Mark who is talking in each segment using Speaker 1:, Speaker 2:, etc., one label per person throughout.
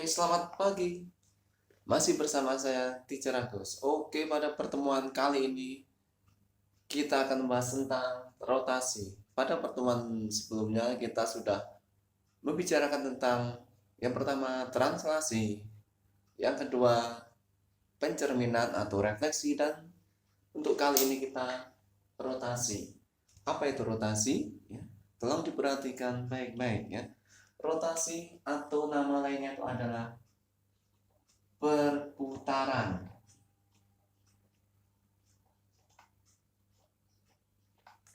Speaker 1: Selamat pagi. Masih bersama saya, Teacher Agus. Pada pertemuan kali ini kita akan membahas tentang rotasi. Pada pertemuan sebelumnya kita sudah membicarakan tentang yang pertama translasi, yang kedua pencerminan atau refleksi, dan untuk kali ini kita rotasi. Apa itu rotasi? Tolong diperhatikan baik-baik ya. Rotasi atau nama lainnya itu adalah perputaran.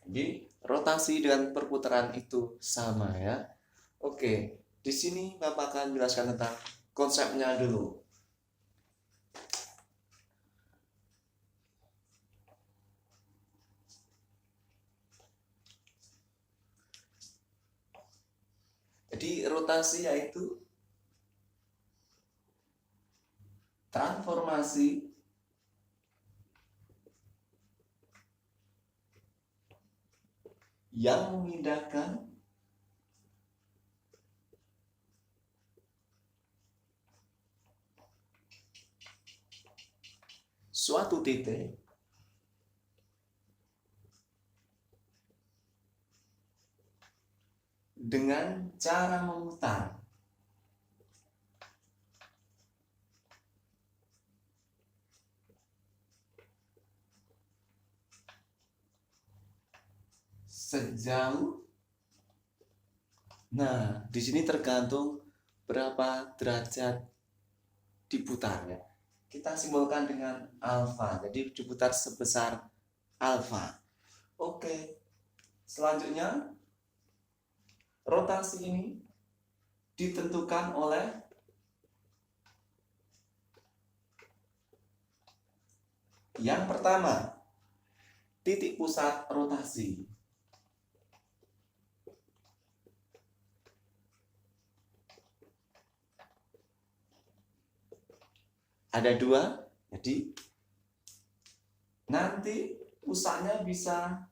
Speaker 1: Jadi rotasi dan perputaran itu sama ya. Di sini Bapak akan jelaskan tentang konsepnya dulu. Jadi rotasi yaitu transformasi yang memindahkan suatu titik dengan cara memutar sejauh. Nah, di sini tergantung berapa derajat diputarnya. Kita simbolkan dengan alfa. Jadi diputar sebesar alfa. Selanjutnya rotasi ini ditentukan oleh yang pertama, titik pusat rotasi. Ada dua, jadi nanti pusatnya bisa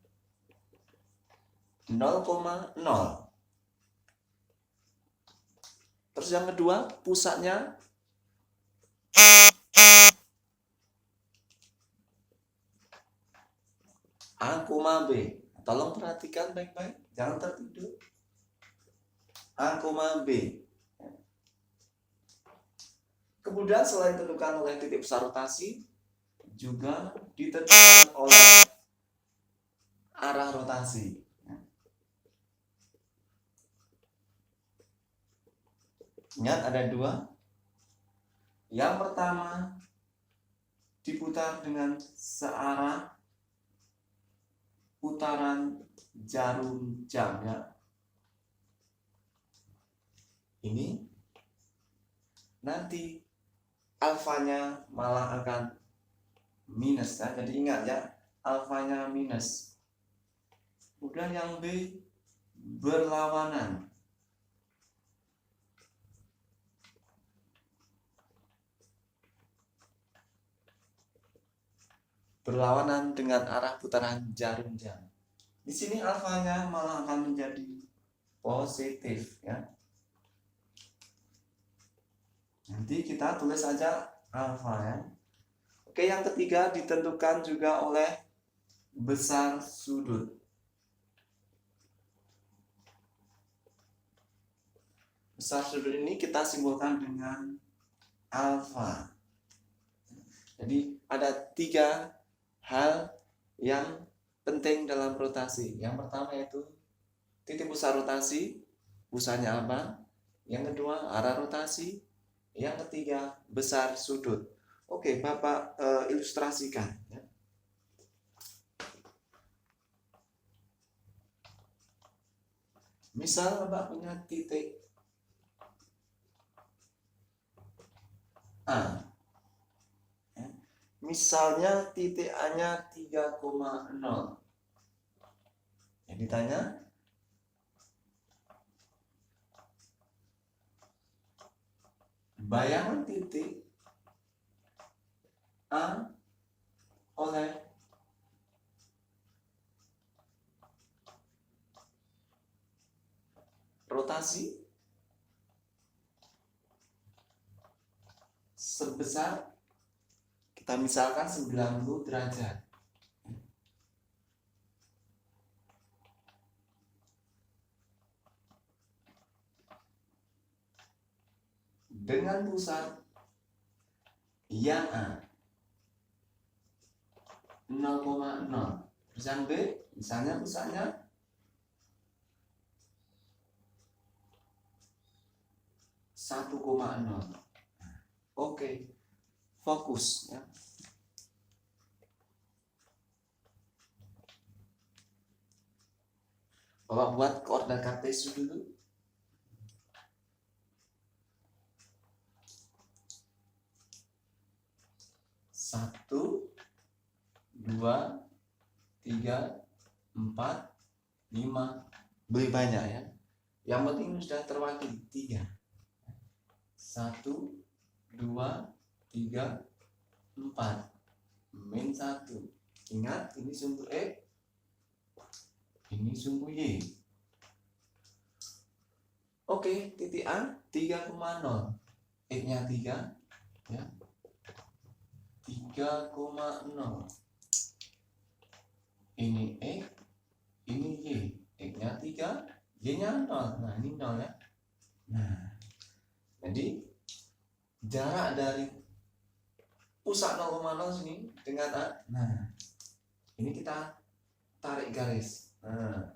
Speaker 1: 0,0. Terus yang kedua, pusatnya A, B. Tolong perhatikan baik-baik, jangan tertidur. A, B. Kemudian selain ditentukan oleh titik pusat rotasi, juga ditentukan oleh arah rotasi. Ingat ada dua. Yang pertama diputar dengan searah putaran jarum jam ya. Ini nanti alfanya malah akan minus ya. Jadi ingat ya, alfanya minus. Kemudian yang B berlawanan. Berlawanan dengan arah putaran jarum jam. Di sini alfanya malah akan menjadi positif ya. Nanti kita tulis saja alfa ya. Yang ketiga ditentukan juga oleh besar sudut. Besar sudut ini kita simbolkan dengan alfa. Jadi ada tiga hal yang penting dalam rotasi. Yang pertama yaitu titik pusat rotasi, pusatnya apa? Yang kedua arah rotasi, yang ketiga besar sudut. Bapak ilustrasikan ya. Misal Bapak punya titik A. Misalnya titik A-nya 3,0. Yang ditanya, bayangan titik A oleh rotasi sebesar, kita misalkan 90 derajat. Dengan pusat yang A 0,0. Terus yang B, misalnya pusatnya 1,0. Oke, fokus ya. Bapak buat koordinat kartesius dulu. 1, 2, 3, 4, 5. Beri banyak ya. Yang penting sudah terwakili 3. 1, 2, 3, 4. Min 1. Ingat, ini sumbu X, ini sumbu Y. Oke, titik A 3,0. X-nya 3 ya. 3,0. Ini X, ini Y. X-nya 3, Y-nya 0. Nah, ini 0 ya. Nah, jadi jarak dari pusat 0,0 sini dengan A. Nah, ini kita tarik garis. Nah,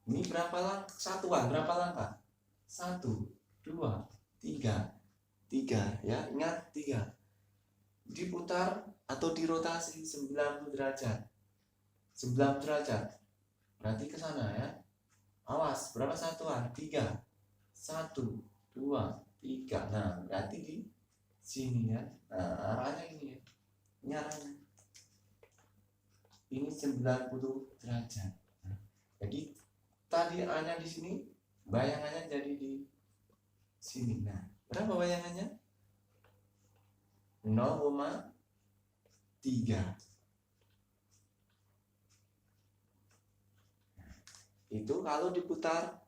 Speaker 1: ini berapa langkah? Satuan berapa langkah? 1, 2, 3. 3 ya, ingat 3. Diputar atau dirotasi 90 derajat. 90 derajat. Berarti ke sana ya. Awas, berapa satuan? 3. 1, 2, 3. Nah, berarti di sini ya. Nah, arahnya ini ya. Ini arahnya. Ini 90 derajat. Nah, jadi tadi A-nya di sini, bayangannya jadi di sini. Nah, berapa bayangannya? 0,3. Itu kalau diputar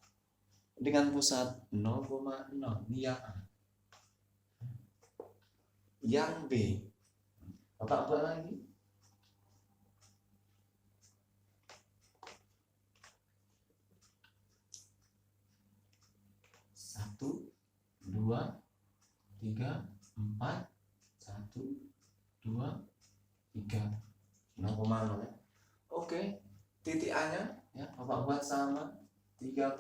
Speaker 1: dengan pusat 0,0. Ini yang A. Yang B, Bapak buat lagi. 1, 2, 3, 4. 1, 2, 3. 0,0 ya. Oke, titik A-nya ya, Bapak buat sama 3,0.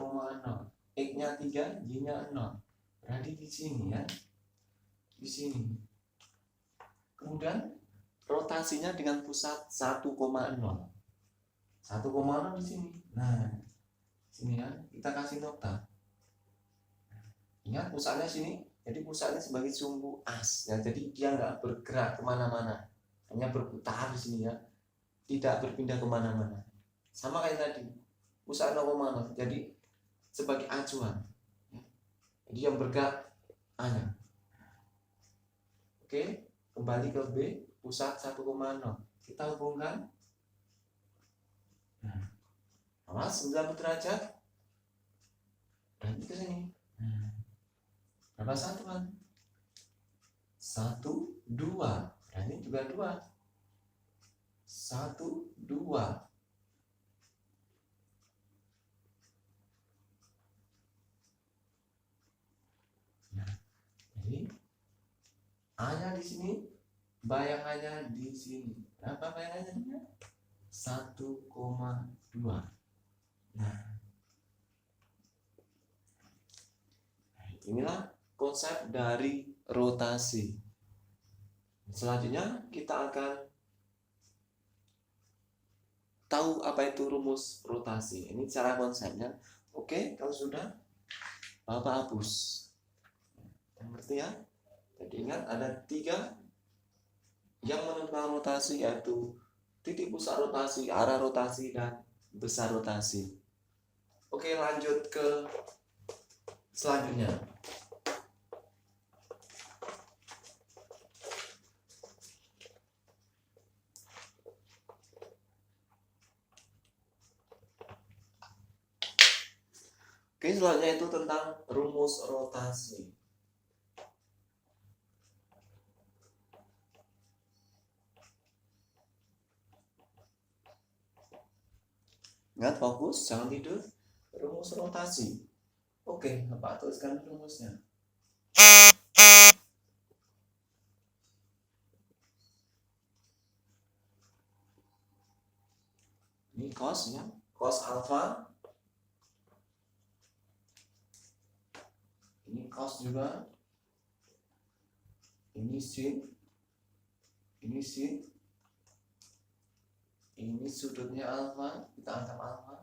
Speaker 1: X-nya 3, Y-nya 0. Berarti di sini ya. Di sini. Kemudian rotasinya dengan pusat 1,0. 1,0 di sini. Nah, sini ya, kita kasih nota. Ingat pusatnya sini. Jadi pusatnya sebagai sumbu as ya. Jadi dia nggak bergerak kemana-mana, hanya berputar di sini ya. Tidak berpindah kemana-mana. Sama kayak tadi. Pusat 0,0. Jadi sebagai acuan. Ya. Jadi yang bergerak A-nya. Oke, kembali ke B, pusat 1,0. Kita hubungkan. Nah, awas 90 derajat. Berarti ke sini. Nah, berapa satuan? 1, 2. Berarti juga 2. 1, 2. Nah, jadi A-nya di sini, bayangannya di sini. Berapa bayangannya? 1,2. Nah, inilah konsep dari rotasi. Selanjutnya kita akan tahu apa itu rumus rotasi. Ini cara konsepnya. Oke, kalau sudah, Bapak hapus. Ngerti ya? Jadi ingat ada 3 yang menentukan rotasi, yaitu titik pusat rotasi, arah rotasi, dan besar rotasi. Oke, lanjut ke selanjutnya. Oke, selanjutnya itu tentang rumus rotasi. Ingat, fokus, jangan tidur. Rumus rotasi. Oke, Bapak tuliskan rumusnya. Ini cos ya, cos alfa. Ini cos juga. Ini sin. Ini sin. Ini sudutnya alfa, kita anggap alfa.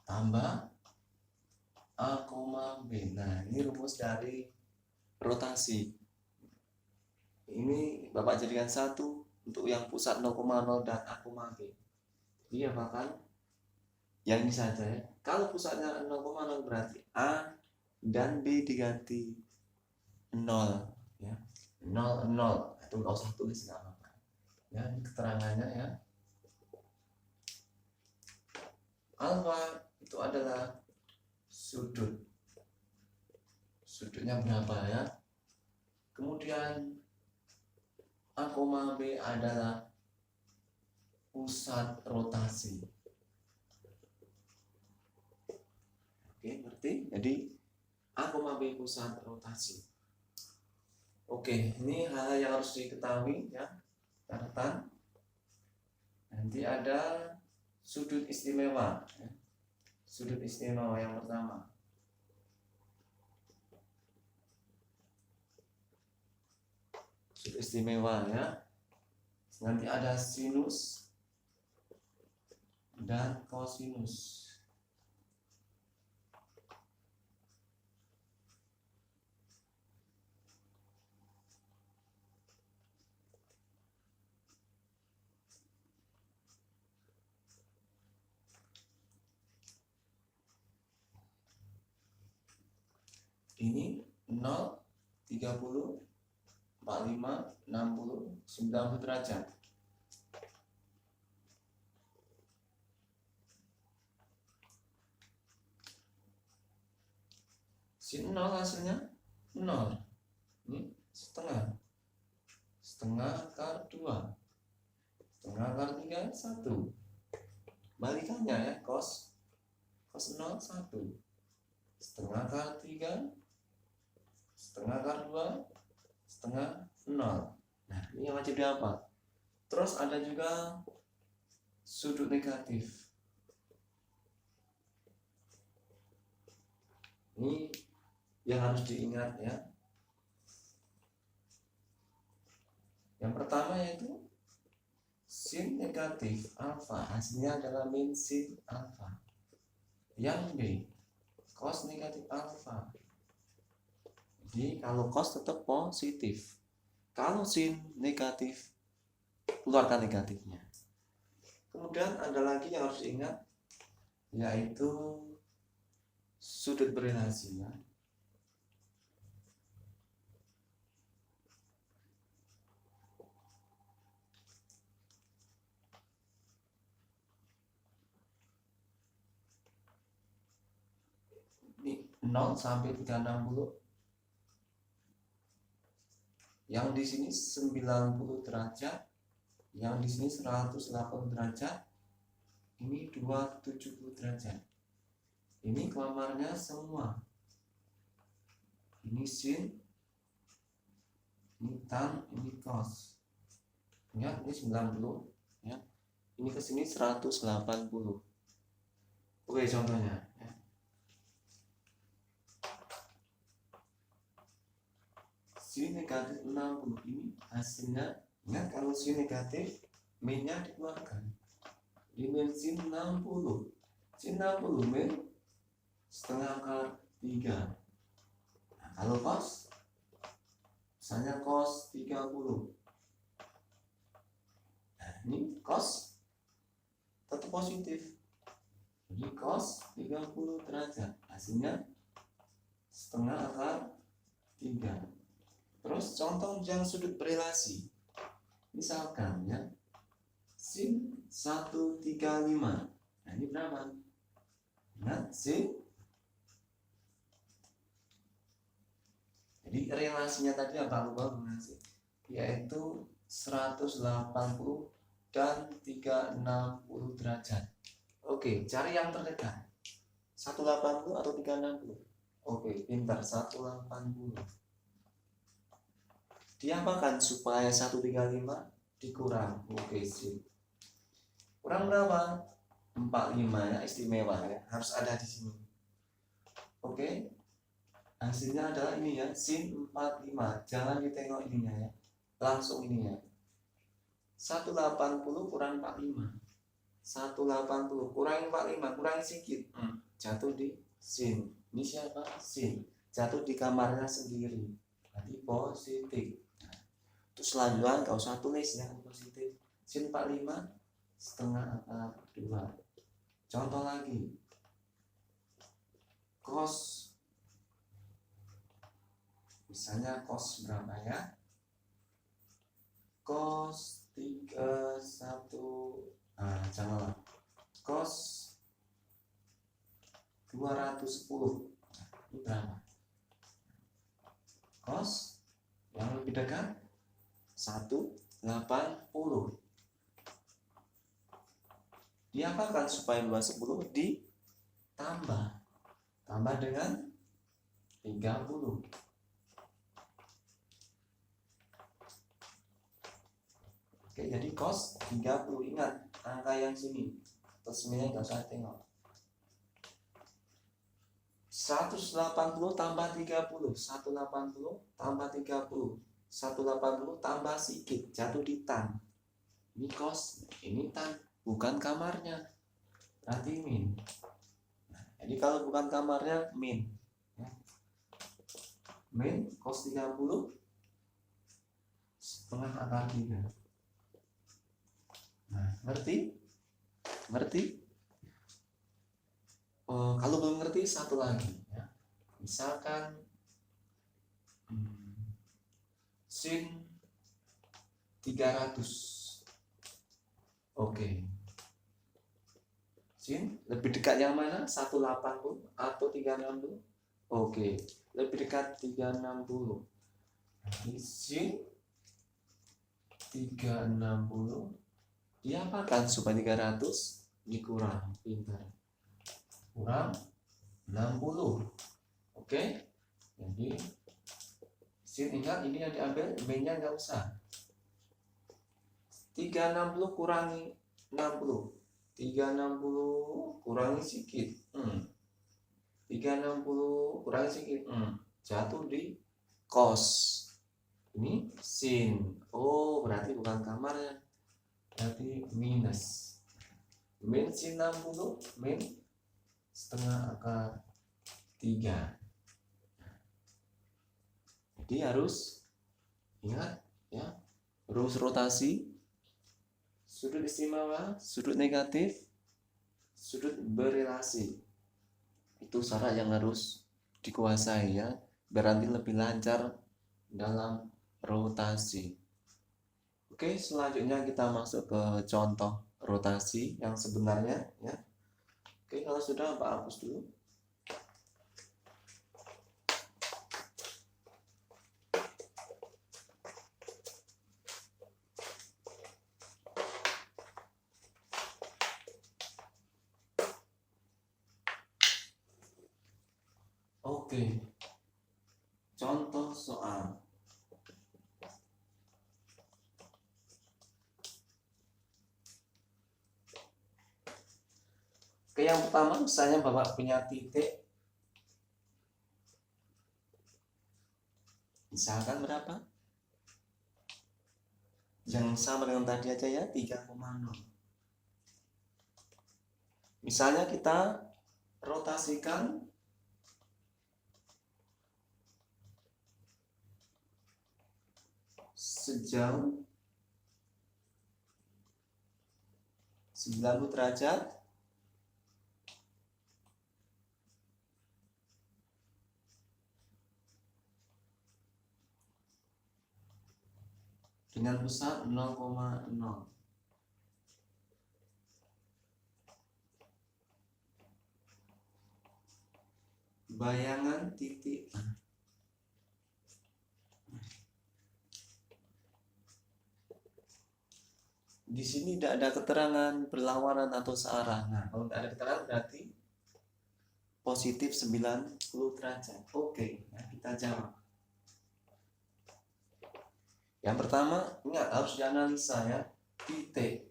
Speaker 1: Tambah A, B. Nah, ini rumus dari rotasi. Ini Bapak jadikan satu untuk yang pusat 0,0 dan A, B. Iya bahkan yang ini saja ya. Kalau pusatnya 0,0 berarti A dan B diganti 0 ya. 0, 0. Itu nggak usah tulis, nggak apa-apa. Ya, ini keterangannya ya. Alfa itu adalah sudut. Sudutnya berapa ya? Kemudian A, B adalah pusat rotasi. Oke, ngerti? Jadi A, B pusat rotasi. Oke, ini hal yang harus diketahui ya. Catatan. Nanti ada sudut istimewa ya. Sudut istimewa yang pertama. Sudut istimewa ya. Nanti ada sinus dan kosinus. Ini 0, 30, 45, 60, 90 derajat. Sin 0 hasilnya 0. Ini setengah. Setengah akar 2. Setengah akar 3, 1. Balikannya ya, cos 0, 1. Setengah akar 3, setengah akar 2, setengah 0. Nah, ini yang wajib dihafal. Terus ada juga sudut negatif. Ini yang harus diingat ya. Yang pertama yaitu sin negatif alfa, hasilnya adalah min sin alfa. Yang B, cos negatif alfa. Jadi kalau cos tetap positif. Kalau sin negatif, keluarkan negatifnya. Kemudian ada lagi yang harus diingat, yaitu sudut berelasi ya. Ini 0 sampai 360. Yang di sini 90 derajat, yang di sini 180 derajat, ini 270 derajat. Ini kelamarnya semua. Ini sin, ini tan, ini cos. Ingat ini 90 ya. Ini ke sini 180. Oke, contohnya ya. Sin negatif 60 ini hasilnya, ingat kalau sin negatif minnya dikeluarkan. Ini min sin 60. Sin 60 min setengah akar 3. Nah, kalau cos misalnya cos 30. Nah, ini cos tetap positif. Jadi cos 30 derajat. Hasilnya setengah akar 3. Terus contoh yang sudut berelasi. Misalkan ya, sin 135. Nah ini berapa? Nah, sin. Jadi relasinya tadi apa? Lupa mengasih. Yaitu 180 dan 360 derajat. Oke, cari yang terdekat. 180 atau 360? Oke, pintar. 180. Diapakan supaya 135 dikurang? Oke, sip. Kurang berapa? 45 ya, istimewa ya. Harus ada di sini. Oke. Hasilnya adalah ini ya, sin 45. Jangan ditengok ininya ya. Langsung ini ya. 180 kurang 45. 180 kurangi 45, kurangi sedikit. Jatuh di sin. Ini siapa? Sin. Jatuh di kamarnya sendiri. Berarti positif. Terus selanjutnya nggak usah tulis ya, positif. Sin 45 setengah akar 2. Contoh lagi. Cos. Misalnya cos berapa ya? Cos 31. Janganlah. Cos 210. Ini berapa? Cos yang lebih dekat 180. Diapakan supaya 210 ditambah? Tambah dengan 30. Oke, jadi cos 30. Ingat angka yang sini. Resminya nggak usah tengok. 180 tambah 30. 180 tambah 30. 180 tambah sedikit, jatuh di tan. Ini cos, ini tan, bukan kamarnya. Berarti min. Nah, jadi kalau bukan kamarnya min. Ya. Min cos 30 setengah akar 3. Nah, ngerti? Ngerti? Kalau belum ngerti, satu lagi ya. Misalkan sin 300. Oke. Sin lebih dekat yang mana? 180 atau 360? Oke, lebih dekat 360. Jadi sin 360 diapakan supaya 300 dikurang? Pintar. Kurang 60. Oke. Jadi sin, ingat ini yang diambil, min-nya nggak usah. 360 kurangi 60. 360 kurangi sedikit. 360 kurangi sedikit. Jatuh di cos. Ini sin. Oh, berarti bukan kamarnya. Berarti minus. Min sin 60, min setengah akar 3. Jadi harus ingat ya, rumus rotasi, sudut istimewa, sudut negatif, sudut berelasi. Itu syarat yang harus dikuasai ya, biar nanti lebih lancar dalam rotasi. Oke, selanjutnya kita masuk ke contoh rotasi yang sebenarnya ya. Oke, kalau sudah Pak hapus dulu. Oke, contoh soal. Oke, yang pertama misalnya Bapak punya titik, misalkan berapa? Yang sama dengan tadi aja ya, 3,0. Misalnya kita rotasikan sejauh 90 derajat dengan pusat 0,0. Bayangan titik A. Di sini tidak ada keterangan berlawanan atau searah. Nah, kalau tidak ada keterangan berarti positif 90 derajat. Oke, nah kita jawab. Yang pertama, ingat harus dianalisa ya. Titik.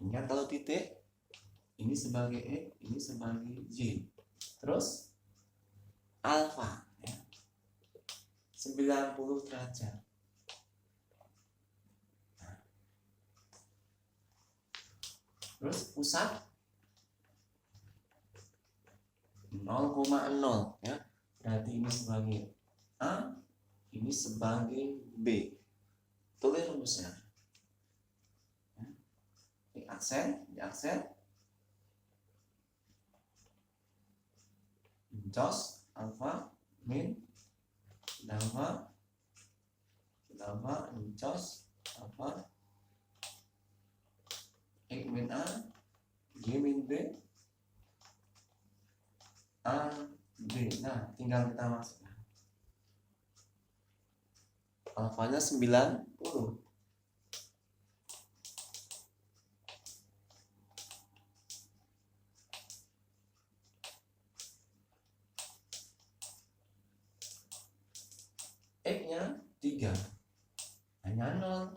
Speaker 1: Ingat kalau titik ini sebagai X, ini sebagai Y. Terus alfa ya. 90 derajat. Nah. Terus pusat 0,0 ya. Berarti ini sebagai A, ini sebagai B. Tulis rumusnya. Ya. Di aksen. Jos alfa min alfa jos alfa X min A Y min B A B. Nah, tinggal kita masukkan alfanya 90. X-nya 3, hanya 0,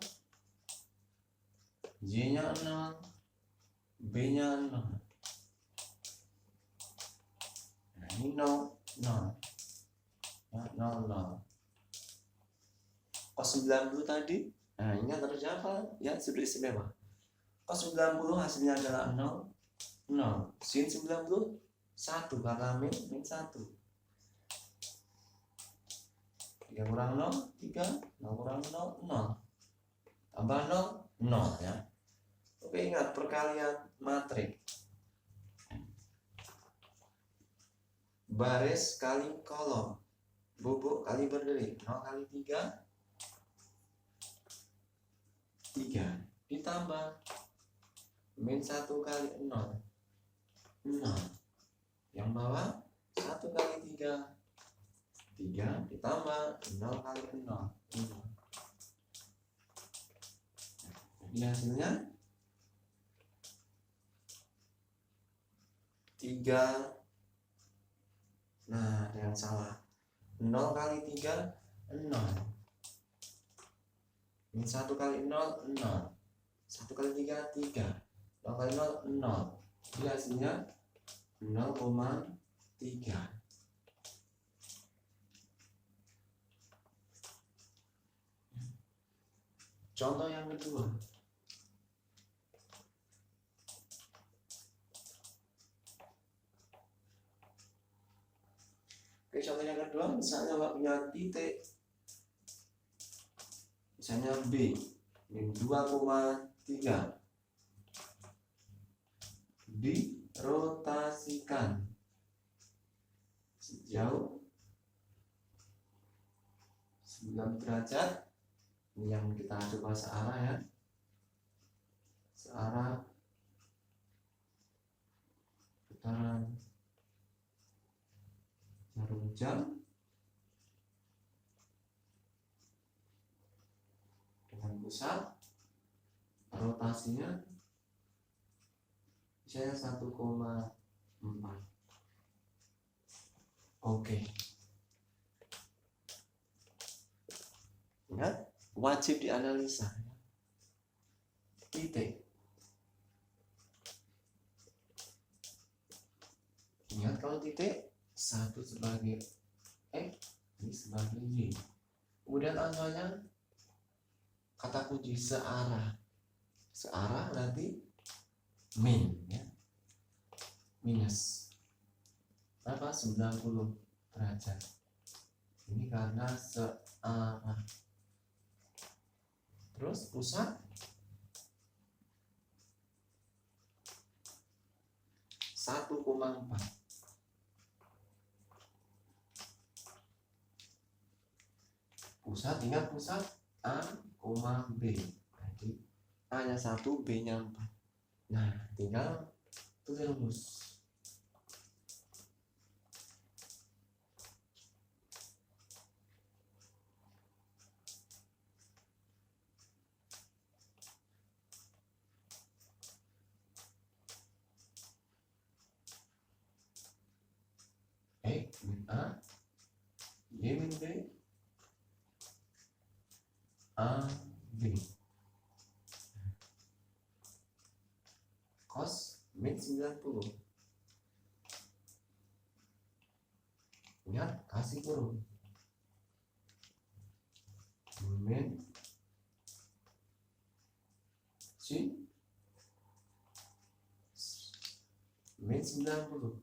Speaker 1: Y-nya 0, B-nya 0. Nah, ini 0, 0. Ya, 0, 0. Cos 90 tadi, nah ini harus apa? Ya, sudut istimewa. Cos 90 hasilnya adalah 0, 0. Sin 90, 1 karena min 1. 3 kurang 0, 3. 0 kurang 0, 0. Tambah 0, 0 ya. Oke, ingat perkalian matriks. Baris kali kolom. Bubuk kali berdiri. 0 kali 3. 3. Ditambah min 1 kali 0. 0. Yang bawah 1 kali 3. 3 ditambah 0 kali 0. 0. Jadi hasilnya 3. Nah, ada yang salah. 0 kali 3 0. Min 1 kali 0 0. 1 kali 3 3. 0 kali 0 0. Jadi hasilnya 0,3. Contoh yang kedua. Oke, contoh yang kedua, misalnya punya titik, misalnya B, min 2,3, dirotasikan sejauh 9 derajat. Ini yang kita coba searah ya, searah putaran jarum jam dengan pusat rotasinya misalnya 1,4. Oke. Ingat, wajib dianalisa. Titik. Ingat kalau titik, 1 sebagai X, ini sebagai Y. Kemudian alfanya kata kunci searah. Searah nanti min ya. Minus berapa? 90 derajat. Ini karena searah. Terus pusat 1,4. Pusat, ingat pusat A, B. Jadi A-nya 1, B-nya 4. Nah, tinggal tulis rumus. Min A, Y min B, A, B. Cos min 90. Ingat, kasih kurung. Min sin min 90.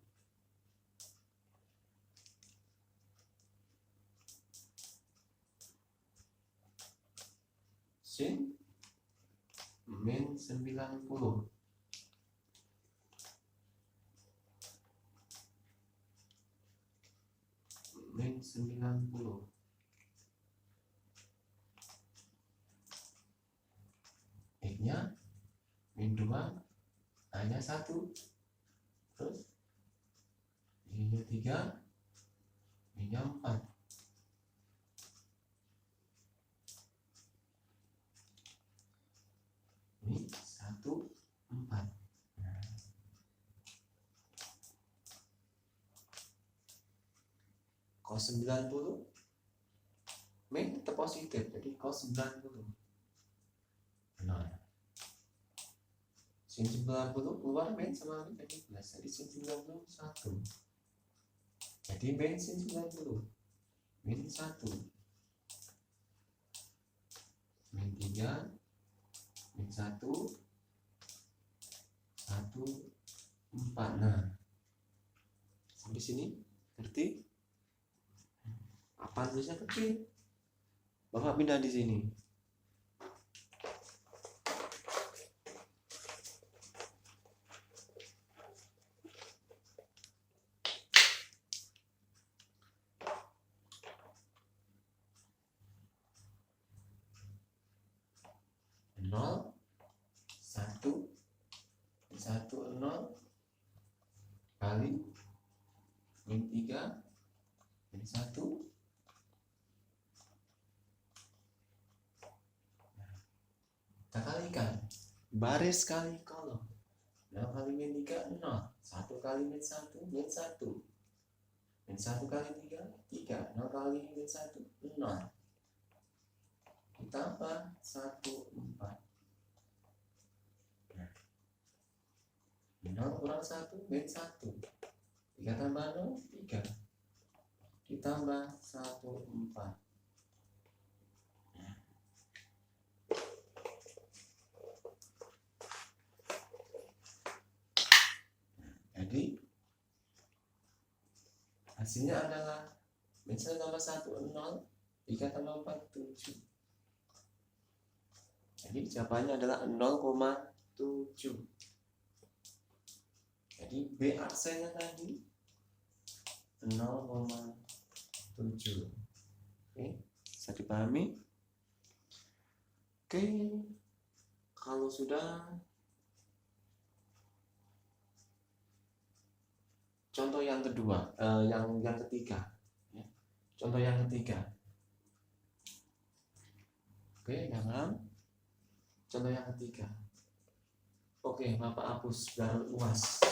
Speaker 1: Sin min 90. Min 90. X-nya min 2, A-nya 1. Terus Y-nya 3, Y-nya 4. Ini 1, 4. Cos 90 min tetap positif, jadi cos 90 nah sin 90 keluar min sama min jadi plus, jadi sin 90 1, jadi min sin 90 min 1 min 3 min 1 1 4. Nah sampai sini ngerti? Apa tulisnya kecil? Bapak pindah di sini. Nol, 1, 1, 0 kali min 3 min 1. Kita kalikan baris kali kolom. 0 kali min 3 0, 1 kali min 1 min 1, min 1 kali 3 3, 0 kali min 1 0, ditambah 1 4. 0 kurang 1 min 1, 3 tambah 0 3, ditambah 1 4. Jadi hasilnya adalah min 1 tambah 1 0, 3 tambah 4 7. Jadi jawabannya adalah 0,7. Jadi BAC nya tadi 0,7. Oke, bisa dipahami? Oke, kalau sudah, contoh yang kedua, yang ketiga, ya. Contoh yang ketiga. Oke, jangan. Contoh yang ketiga. Oke, Bapak hapus biar luas.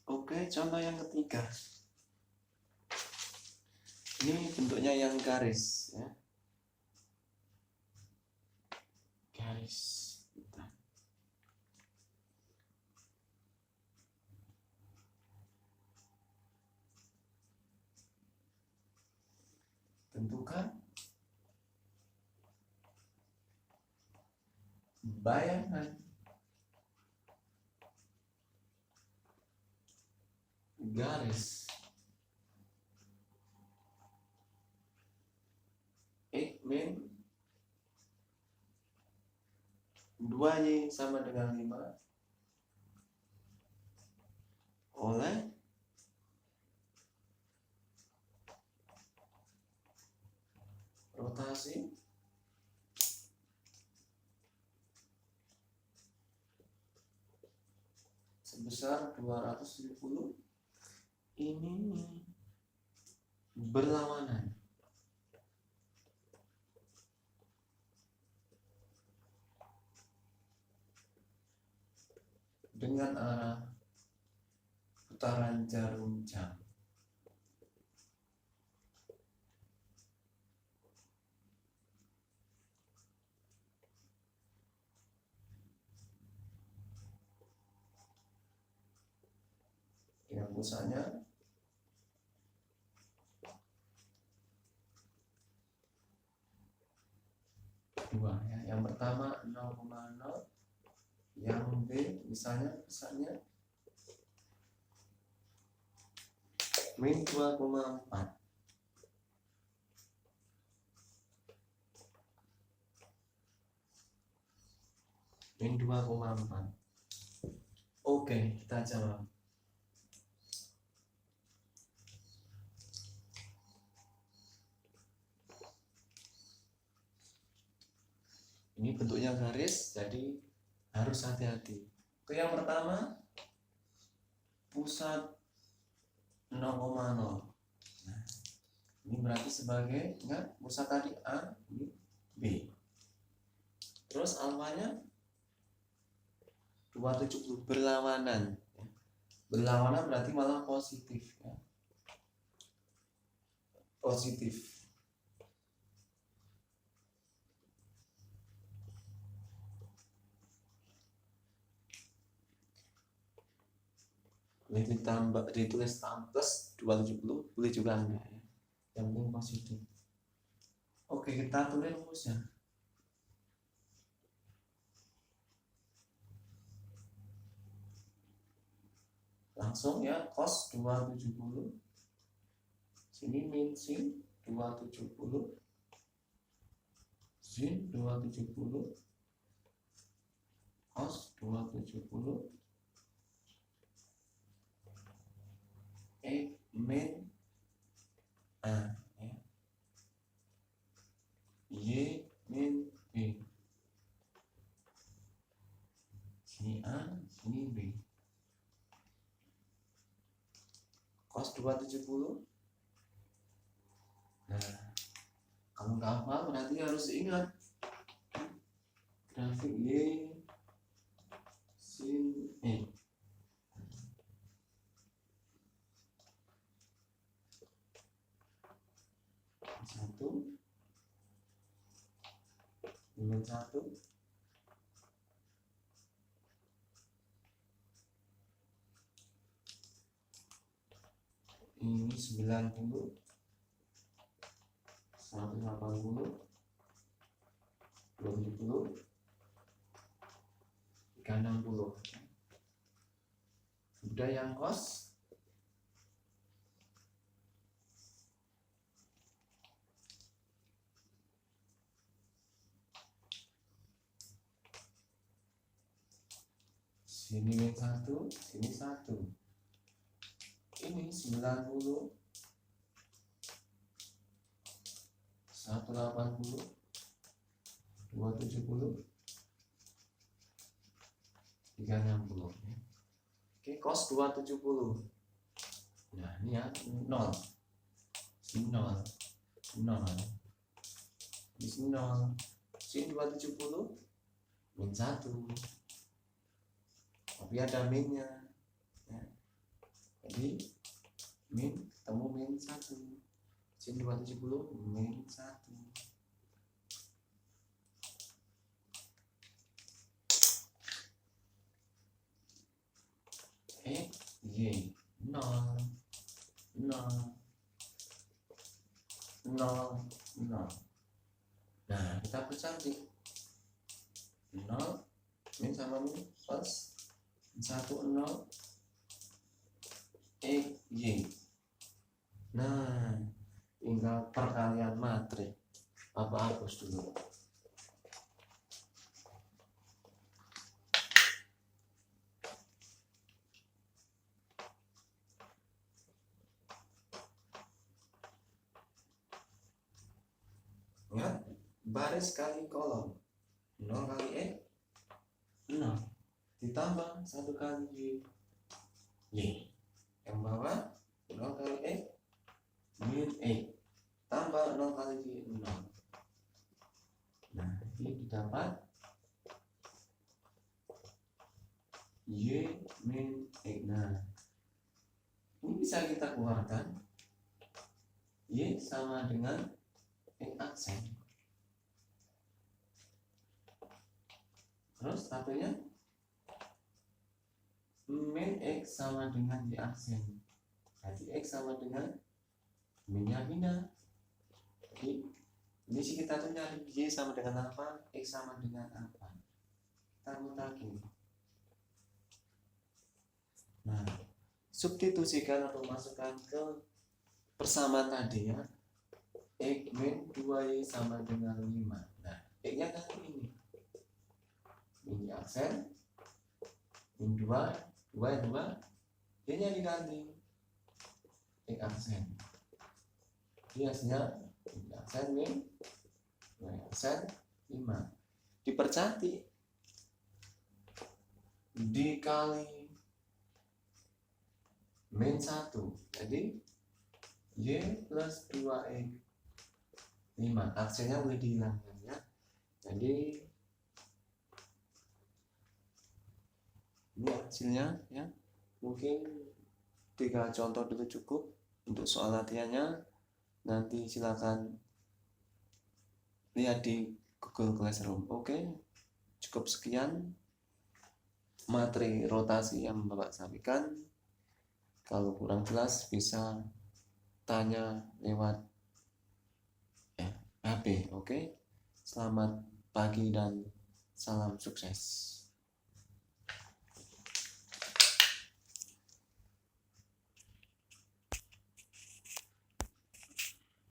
Speaker 1: Oke, contoh yang ketiga. Ini bentuknya yang garis, ya. Garis. Tentukan bayangan garis X min 2Y sama dengan 5 oleh rotasi sebesar 270 ini berlawanan dengan arah putaran jarum jam. Yang pusatnya dua ya. Yang pertama 0,0, yang B misalnya pusatnya min 2,4. Min 2,4. Oke, kita jawab. Ini bentuknya garis, jadi harus hati-hati. Oke, yang pertama pusat 0,0. Nah, ini berarti sebagai pusat tadi A, ini B. Terus alfanya 270 berlawanan. Berlawanan berarti malah positif ya. Positif. Boleh ditambah, ditulis plus 270, boleh juga enggak ya. Yang penting positif. Oke, kita tulis rumusnya. Langsung ya, cos 270 sini min sin 270 sin 270 cos 270 min A ya. Y min B. Sini A, sini B. Cos 270. Nah, kalau nggak hafal berarti harus ingat grafik Y sin E. Satu dengan satu ini 90 180 270 360. Sudah yang cos sini min 1, sini 1. Ini 90 180 270 360 ya. Oke, cos 270. Nah, ini ya 0. Sini 0. 0. Di sini 0. Sini 270 min 1. Tapi ada minnya ya. Jadi min ketemu min 1. Sini 270 min 1. Y 0 0 0 0. Nah, kita percantik 0 min sama min plus 1 0 X, Y. Nah, tinggal perkalian matriks. Apa hapus dulu. Ya, baris kali kolom. 0 kali X, 0. Ditambah 1 kali Y. Yang bawah 0 kali X min X tambah 0 kali Y 0. Nah, ini didapat Y min X. Nah, ini bisa kita keluarkan Y sama dengan X aksen. Terus satunya min X sama dengan Y aksen. Jadi X sama dengan minnya pindah. Jadi ini sih kita tuh nyari Y sama dengan apa, X sama dengan apa. Kita mutakin. Nah, substitusikan atau masukkan ke persamaan tadi ya. X min 2Y sama dengan 5. Nah, X-nya kan ini. Ini aksen. Min 2, 2 Y-nya diganti. X aksen. Ini hasilnya ini aksen min 2 aksen 5. Dipercantik. Dikali min 1. Jadi Y plus 2X 5. Aksennya boleh dihilangkan ya. Jadi ini hasilnya ya. Mungkin 3 contoh dulu cukup untuk soal latihannya. Nanti silakan lihat di Google Classroom. Oke, cukup sekian materi rotasi yang Bapak sampaikan. Kalau kurang jelas bisa tanya lewat HP. Oke, selamat pagi dan salam sukses.